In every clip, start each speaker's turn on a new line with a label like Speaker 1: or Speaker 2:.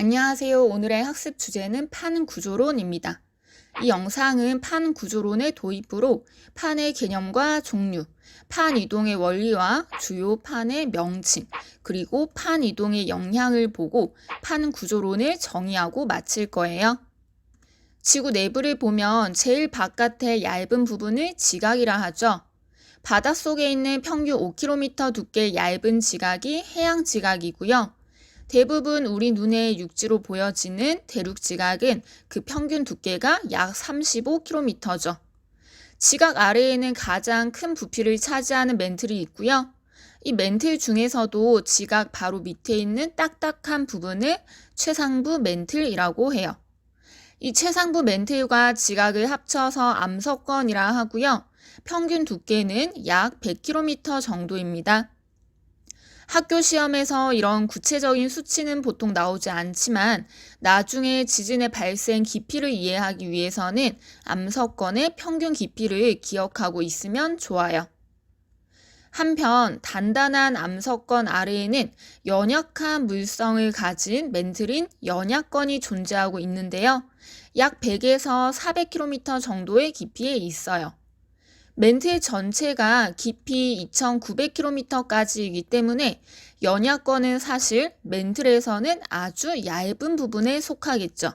Speaker 1: 안녕하세요. 오늘의 학습 주제는 판 구조론입니다. 이 영상은 판 구조론의 도입부로 판의 개념과 종류, 판 이동의 원리와 주요 판의 명칭, 그리고 판 이동의 영향을 보고 판 구조론을 정의하고 마칠 거예요. 지구 내부를 보면 제일 바깥의 얇은 부분을 지각이라 하죠. 바닷속에 있는 평균 5km 두께의 얇은 지각이 해양 지각이고요. 대부분 우리 눈에 육지로 보여지는 대륙 지각은 그 평균 두께가 약 35km죠. 지각 아래에는 가장 큰 부피를 차지하는 맨틀이 있고요. 이 맨틀 중에서도 지각 바로 밑에 있는 딱딱한 부분을 최상부 맨틀이라고 해요. 이 최상부 맨틀과 지각을 합쳐서 암석권이라 하고요. 평균 두께는 약 100km 정도입니다. 학교 시험에서 이런 구체적인 수치는 보통 나오지 않지만 나중에 지진의 발생 깊이를 이해하기 위해서는 암석권의 평균 깊이를 기억하고 있으면 좋아요. 한편 단단한 암석권 아래에는 연약한 물성을 가진 맨틀인 연약권이 존재하고 있는데요. 약 100에서 400km 정도의 깊이에 있어요. 맨틀 전체가 깊이 2900km까지이기 때문에 연약권은 사실 맨틀에서는 아주 얇은 부분에 속하겠죠.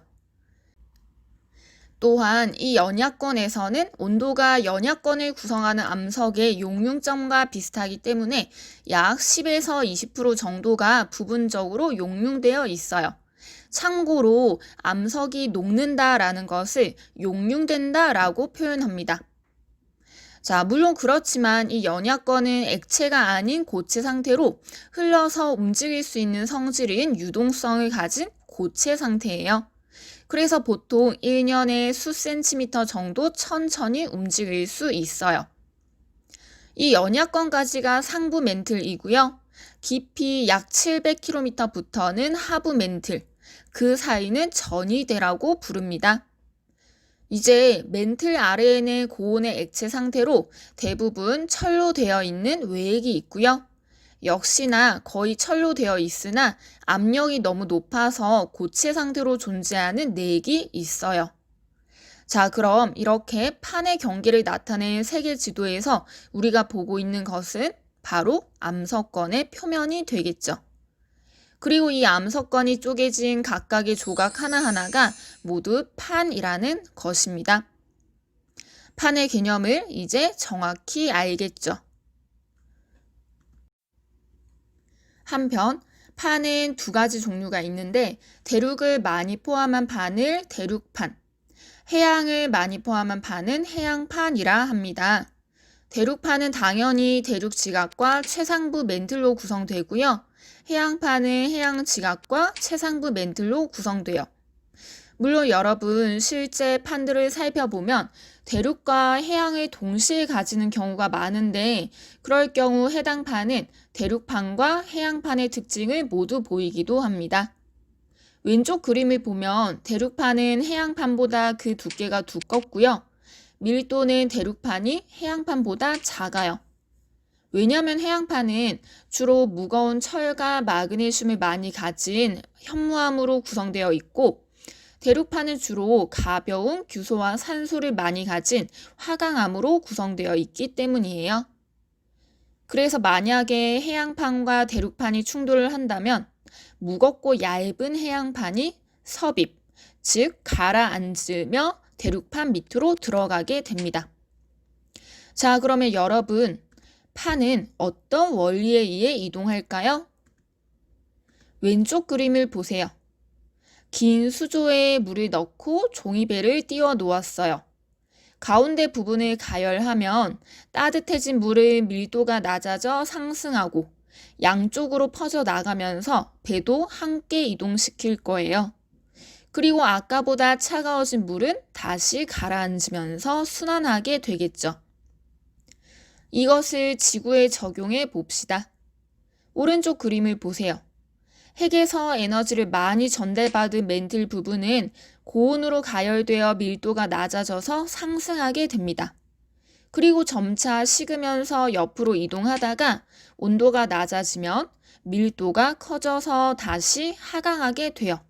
Speaker 1: 또한 이 연약권에서는 온도가 연약권을 구성하는 암석의 용융점과 비슷하기 때문에 약 10에서 20% 정도가 부분적으로 용융되어 있어요. 참고로 암석이 녹는다라는 것을 용융된다라고 표현합니다. 물론 그렇지만 이 연약권은 액체가 아닌 고체 상태로 흘러서 움직일 수 있는 성질인 유동성을 가진 고체 상태예요. 그래서 보통 1년에 수 센티미터 정도 천천히 움직일 수 있어요. 이 연약권까지가 상부 맨틀이고요. 깊이 약 700km부터는 하부 맨틀, 그 사이는 전이대라고 부릅니다. 이제 맨틀 아래에는 고온의 액체 상태로 대부분 철로 되어 있는 외액이 있고요. 역시나 거의 철로 되어 있으나 압력이 너무 높아서 고체 상태로 존재하는 내액이 있어요. 그럼 이렇게 판의 경계를 나타낸 세계 지도에서 우리가 보고 있는 것은 바로 암석권의 표면이 되겠죠. 그리고 이 암석권이 쪼개진 각각의 조각 하나하나가 모두 판이라는 것입니다. 판의 개념을 이제 정확히 알겠죠. 한편 판은 두 가지 종류가 있는데 대륙을 많이 포함한 판을 대륙판, 해양을 많이 포함한 판은 해양판이라 합니다. 대륙판은 당연히 대륙 지각과 최상부 맨틀로 구성되고요. 해양판은 해양 지각과 최상부 맨틀로 구성돼요. 물론 여러분 실제 판들을 살펴보면 대륙과 해양을 동시에 가지는 경우가 많은데 그럴 경우 해당 판은 대륙판과 해양판의 특징을 모두 보이기도 합니다. 왼쪽 그림을 보면 대륙판은 해양판보다 그 두께가 두껍고요. 밀도는 대륙판이 해양판보다 작아요. 왜냐하면 해양판은 주로 무거운 철과 마그네슘을 많이 가진 현무암으로 구성되어 있고 대륙판은 주로 가벼운 규소와 산소를 많이 가진 화강암으로 구성되어 있기 때문이에요. 그래서 만약에 해양판과 대륙판이 충돌을 한다면 무겁고 얇은 해양판이 섭입, 즉 가라앉으며 대륙판 밑으로 들어가게 됩니다. 그러면 여러분, 판은 어떤 원리에 의해 이동할까요? 왼쪽 그림을 보세요. 긴 수조에 물을 넣고 종이배를 띄워 놓았어요. 가운데 부분을 가열하면 따뜻해진 물의 밀도가 낮아져 상승하고 양쪽으로 퍼져 나가면서 배도 함께 이동시킬 거예요. 그리고 아까보다 차가워진 물은 다시 가라앉으면서 순환하게 되겠죠. 이것을 지구에 적용해 봅시다. 오른쪽 그림을 보세요. 핵에서 에너지를 많이 전달받은 맨틀 부분은 고온으로 가열되어 밀도가 낮아져서 상승하게 됩니다. 그리고 점차 식으면서 옆으로 이동하다가 온도가 낮아지면 밀도가 커져서 다시 하강하게 돼요.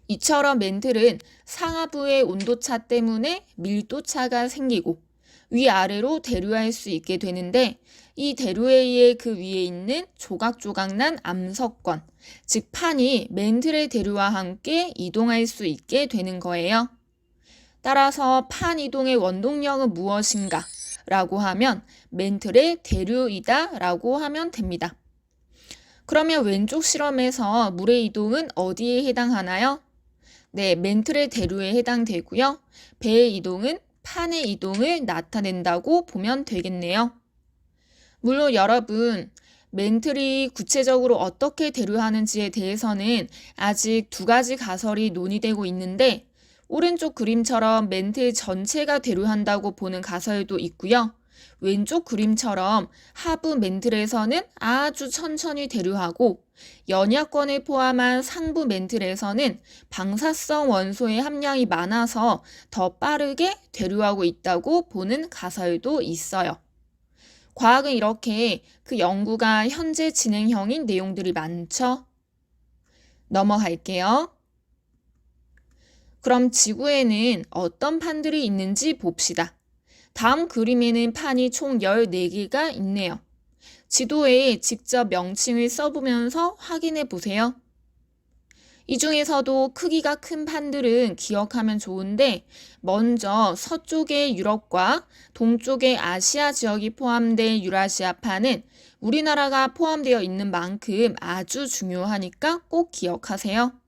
Speaker 1: 이처럼 멘틀은 상하부의 온도차 때문에 밀도차가 생기고 위아래로 대류할 수 있게 되는데 이 대류에 의해 그 위에 있는 조각조각난 암석권, 즉 판이 멘틀의 대류와 함께 이동할 수 있게 되는 거예요. 따라서 판 이동의 원동력은 무엇인가? 라고 하면 멘틀의 대류이다 라고 하면 됩니다. 그러면 왼쪽 실험에서 물의 이동은 어디에 해당하나요? 네, 멘틀의 대류에 해당되고요. 배의 이동은 판의 이동을 나타낸다고 보면 되겠네요. 물론 여러분, 멘틀이 구체적으로 어떻게 대류하는지에 대해서는 아직 두 가지 가설이 논의되고 있는데 오른쪽 그림처럼 멘틀 전체가 대류한다고 보는 가설도 있고요. 왼쪽 그림처럼 하부 멘틀에서는 아주 천천히 대류하고 연약권을 포함한 상부 멘틀에서는 방사성 원소의 함량이 많아서 더 빠르게 대류하고 있다고 보는 가설도 있어요. 과학은 이렇게 그 연구가 현재 진행형인 내용들이 많죠. 넘어갈게요. 그럼 지구에는 어떤 판들이 있는지 봅시다. 다음 그림에는 판이 총 14개가 있네요. 지도에 직접 명칭을 써보면서 확인해 보세요. 이 중에서도 크기가 큰 판들은 기억하면 좋은데 먼저 서쪽의 유럽과 동쪽의 아시아 지역이 포함된 유라시아 판은 우리나라가 포함되어 있는 만큼 아주 중요하니까 꼭 기억하세요.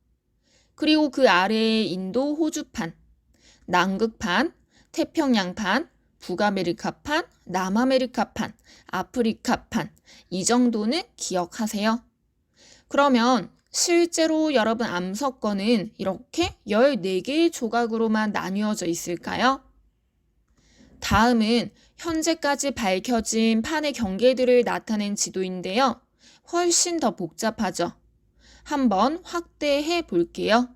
Speaker 1: 그리고 그 아래에 인도 호주판, 남극판, 태평양판, 북아메리카판, 남아메리카판, 아프리카판 이 정도는 기억하세요. 그러면 실제로 여러분 암석권은 이렇게 14개의 조각으로만 나뉘어져 있을까요? 다음은 현재까지 밝혀진 판의 경계들을 나타낸 지도인데요. 훨씬 더 복잡하죠. 한번 확대해 볼게요.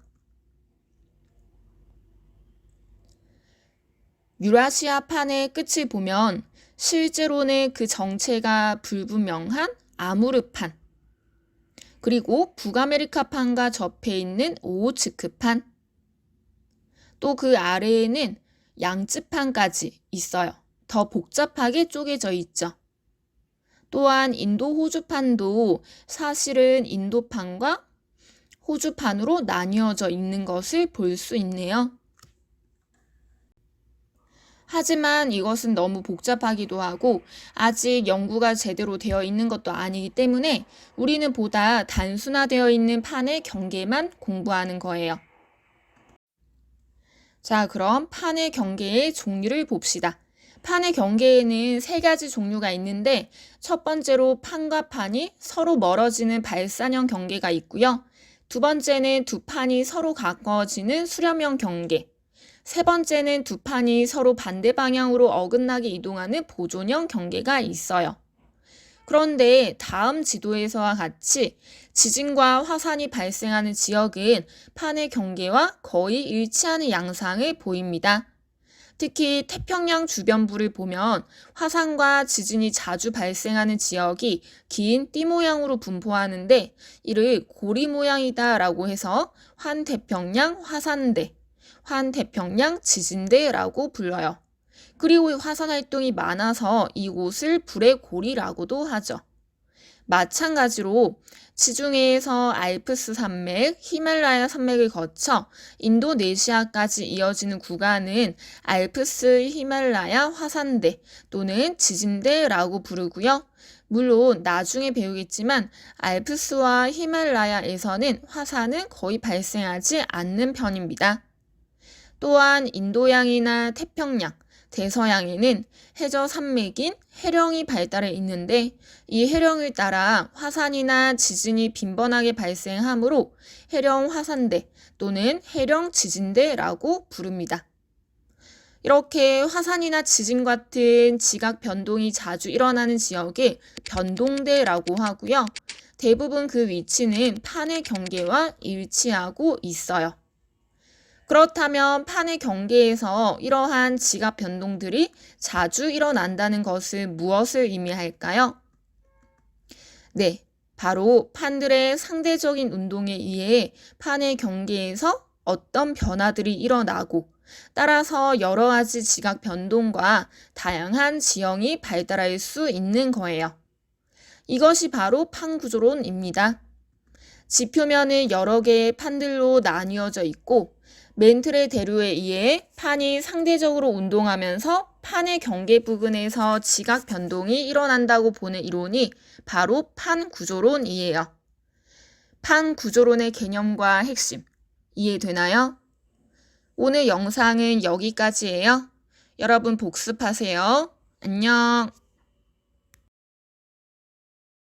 Speaker 1: 유라시아 판의 끝을 보면 실제로는 그 정체가 불분명한 아무르판, 그리고 북아메리카판과 접해 있는 오호츠크판, 또 그 아래에는 양쯔판까지 있어요. 더 복잡하게 쪼개져 있죠. 또한 인도 호주판도 사실은 인도판과 호주판으로 나뉘어져 있는 것을 볼 수 있네요. 하지만 이것은 너무 복잡하기도 하고 아직 연구가 제대로 되어 있는 것도 아니기 때문에 우리는 보다 단순화되어 있는 판의 경계만 공부하는 거예요. 자, 그럼 판의 경계의 종류를 봅시다. 판의 경계에는 3가지 종류가 있는데 첫 번째로 판과 판이 서로 멀어지는 발산형 경계가 있고요. 두 번째는 두 판이 서로 가까워지는 수렴형 경계. 세 번째는 두 판이 서로 반대 방향으로 어긋나게 이동하는 보존형 경계가 있어요. 그런데 다음 지도에서와 같이 지진과 화산이 발생하는 지역은 판의 경계와 거의 일치하는 양상을 보입니다. 특히 태평양 주변부를 보면 화산과 지진이 자주 발생하는 지역이 긴 띠 모양으로 분포하는데 이를 고리 모양이다 라고 해서 환태평양 화산대, 환태평양 지진대라고 불러요. 그리고 화산 활동이 많아서 이곳을 불의 고리라고도 하죠. 마찬가지로 지중해에서 알프스 산맥, 히말라야 산맥을 거쳐 인도네시아까지 이어지는 구간은 알프스 히말라야 화산대 또는 지진대라고 부르고요. 물론 나중에 배우겠지만 알프스와 히말라야에서는 화산은 거의 발생하지 않는 편입니다. 또한 인도양이나 태평양, 대서양에는 해저 산맥인 해령이 발달해 있는데 이 해령을 따라 화산이나 지진이 빈번하게 발생하므로 해령 화산대 또는 해령 지진대라고 부릅니다. 이렇게 화산이나 지진 같은 지각 변동이 자주 일어나는 지역을 변동대라고 하고요. 대부분 그 위치는 판의 경계와 일치하고 있어요. 그렇다면 판의 경계에서 이러한 지각 변동들이 자주 일어난다는 것은 무엇을 의미할까요? 네, 바로 판들의 상대적인 운동에 의해 판의 경계에서 어떤 변화들이 일어나고 따라서 여러 가지 지각 변동과 다양한 지형이 발달할 수 있는 거예요. 이것이 바로 판 구조론입니다. 지표면은 여러 개의 판들로 나뉘어져 있고 맨틀의 대류에 의해 판이 상대적으로 운동하면서 판의 경계 부근에서 지각 변동이 일어난다고 보는 이론이 바로 판 구조론이에요. 판 구조론의 개념과 핵심 이해되나요? 오늘 영상은 여기까지예요. 여러분 복습하세요. 안녕.